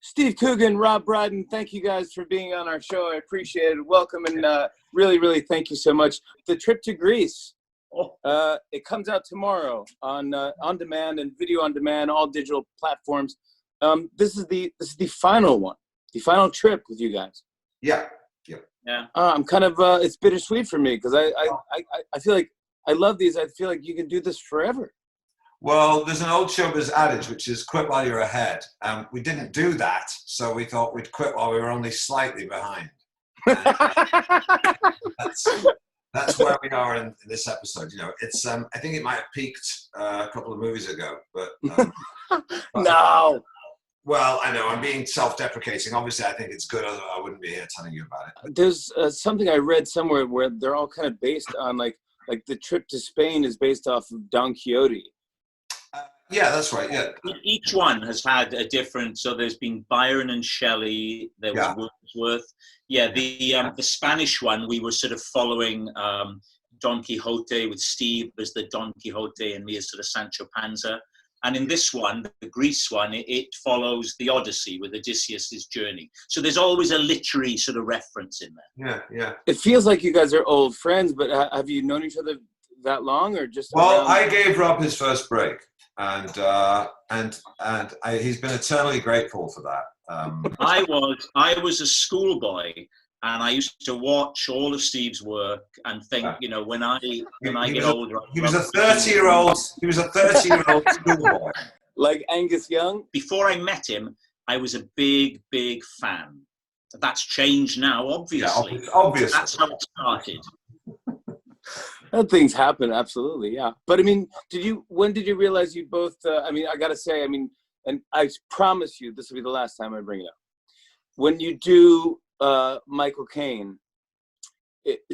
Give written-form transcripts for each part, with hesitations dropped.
Steve Coogan, Rob Brydon, thank you guys for being on our show. I appreciate it. Welcome, and really, really thank you so much. The trip to Greece, it comes out tomorrow on demand and video on demand, all digital platforms. This is the final one, the final trip with you guys. Yeah. I'm kind of it's bittersweet for me because I feel like I love these. I feel like you can do this forever. Well, there's an old showbiz adage, which is quit while you're ahead. We didn't do that, so we thought we'd quit while we were only slightly behind. That's where we are in this episode. You know, it's I think it might have peaked a couple of movies ago, but no. Well, I know I'm being self-deprecating. Obviously, I think it's good. Otherwise, I wouldn't be here telling you about it. There's something I read somewhere where they're all kind of based on like the trip to Spain is based off of Don Quixote. Yeah, that's right. Yeah, each one has had a different. So there's been Byron and Shelley. There was Wordsworth. Yeah, the Spanish one we were sort of following Don Quixote with Steve as the Don Quixote and me as sort of Sancho Panza. And in this one, the Greece one, it follows the Odyssey with Odysseus's journey. So there's always a literary sort of reference in there. Yeah. It feels like you guys are old friends, but have you known each other that long, or just? Well, I gave Rob his first break. And he's been eternally grateful for that. I was a schoolboy, and I used to watch all of Steve's work and think, you know, when I get older, he was a 30-year-old. He was a 30-year-old schoolboy. Like Angus Young. Before I met him, I was a big fan. That's changed now, obviously. Yeah, obviously. That's how it started. Things happen, absolutely, yeah. But I mean, when did you realize you both? I mean, I gotta say, I mean, and I promise you, this will be the last time I bring it up. When you do Michael Caine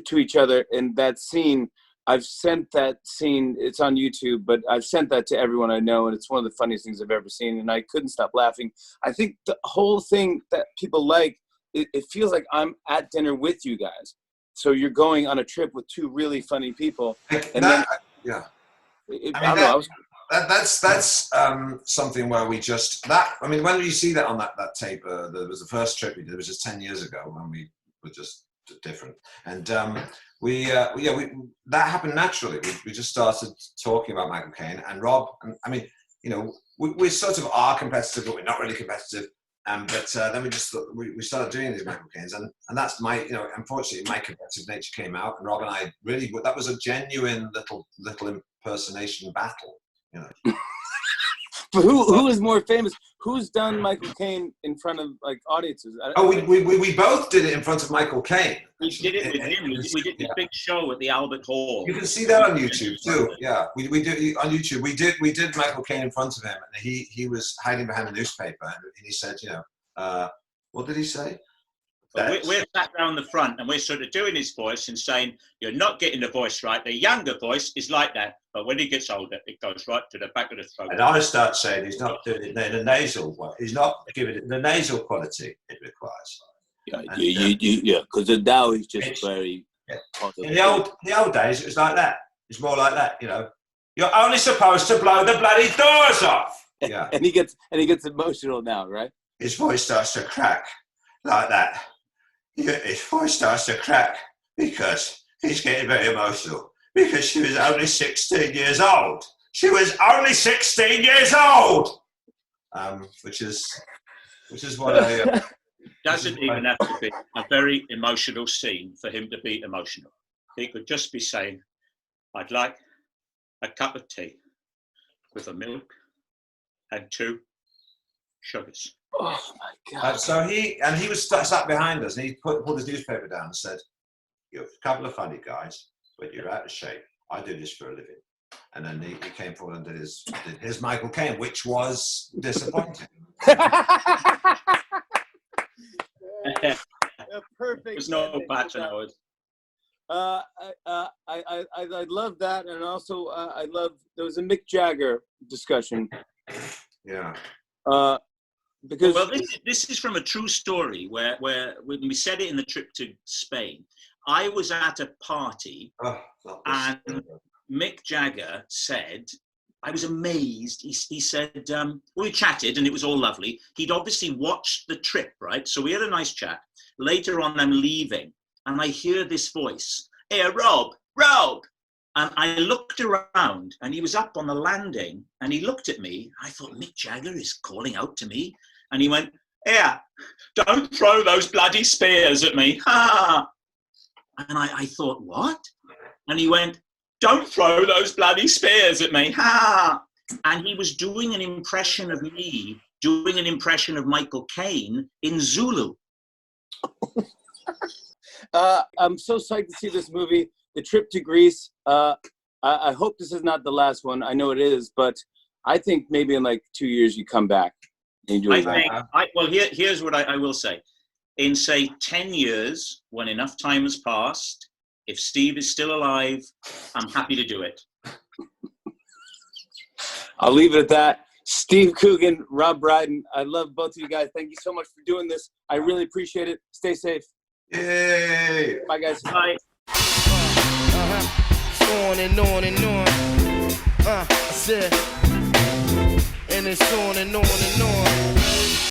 to each other in that scene, I've sent that scene. It's on YouTube, but I've sent that to everyone I know, and it's one of the funniest things I've ever seen. And I couldn't stop laughing. I think the whole thing that people like, it feels like I'm at dinner with you guys. So you're going on a trip with two really funny people, and that's something where we just I mean, when you see that on that tape, there was the first trip we did, which was 10 years ago, when we were just different, and that happened naturally. We just started talking about Michael Caine and Rob, and I mean, you know, we sort of are competitive, but we're not really competitive. But then we started doing these Michael Caines, and that's unfortunately my competitive nature came out, and Rob and I really, that was a genuine little impersonation battle, you know. But who is more famous? Who's done Michael Caine in front of like audiences? We both did it in front of Michael Caine. We did it with him. We did this big show at the Albert Hall. You can see that on YouTube too. Yeah, we did on YouTube. We did Michael Caine in front of him, and he was hiding behind a newspaper, and he said, you know, what did he say? We're sat down the front, and we're sort of doing his voice and saying, "You're not getting the voice right. The younger voice is like that, but when he gets older, it goes right to the back of the throat." And I start saying he's not doing it in the nasal one. He's not giving it the nasal quality it requires. Yeah, because now he's just very. Yeah. In the old days, it was like that. It's more like that, you know. You're only supposed to blow the bloody doors off. Yeah. and he gets emotional now, right? His voice starts to crack like that. His voice starts to crack because he's getting very emotional, because she was only 16 years old. She was only 16 years old! Which is what I... Doesn't even have to be a very emotional scene for him to be emotional. He could just be saying, "I'd like a cup of tea with a milk and 2 sugars." Oh my God! So he was sat behind us, and he pulled his newspaper down and said, "You're a couple of funny guys, but you're out of shape. I do this for a living." And then he came forward and did his Michael Caine, which was disappointing. Perfect. There's no patch on it. I love that, and also I love there was a Mick Jagger discussion. Yeah. Because this is from a true story where when we said it in the trip to Spain, I was at a party and Mick Jagger said, I was amazed. He said, we chatted and it was all lovely. He'd obviously watched the trip, right? So we had a nice chat. Later on, I'm leaving and I hear this voice. Hey, Rob. And I looked around and he was up on the landing and he looked at me. I thought, Mick Jagger is calling out to me. And he went, yeah, don't throw those bloody spears at me. Ha! And I thought, what? And he went, don't throw those bloody spears at me. Ha! And he was doing an impression of me, doing an impression of Michael Caine in Zulu. I'm so psyched to see this movie, The Trip to Greece. I hope this is not the last one. I know it is, but I think maybe in like 2 years you come back and you do it. Here's what I will say. In, say, 10 years, when enough time has passed, if Steve is still alive, I'm happy to do it. I'll leave it at that. Steve Coogan, Rob Brydon, I love both of you guys. Thank you so much for doing this. I really appreciate it. Stay safe. Yay! Bye, guys. Bye. On and on and on. I said, and it's on and on and on.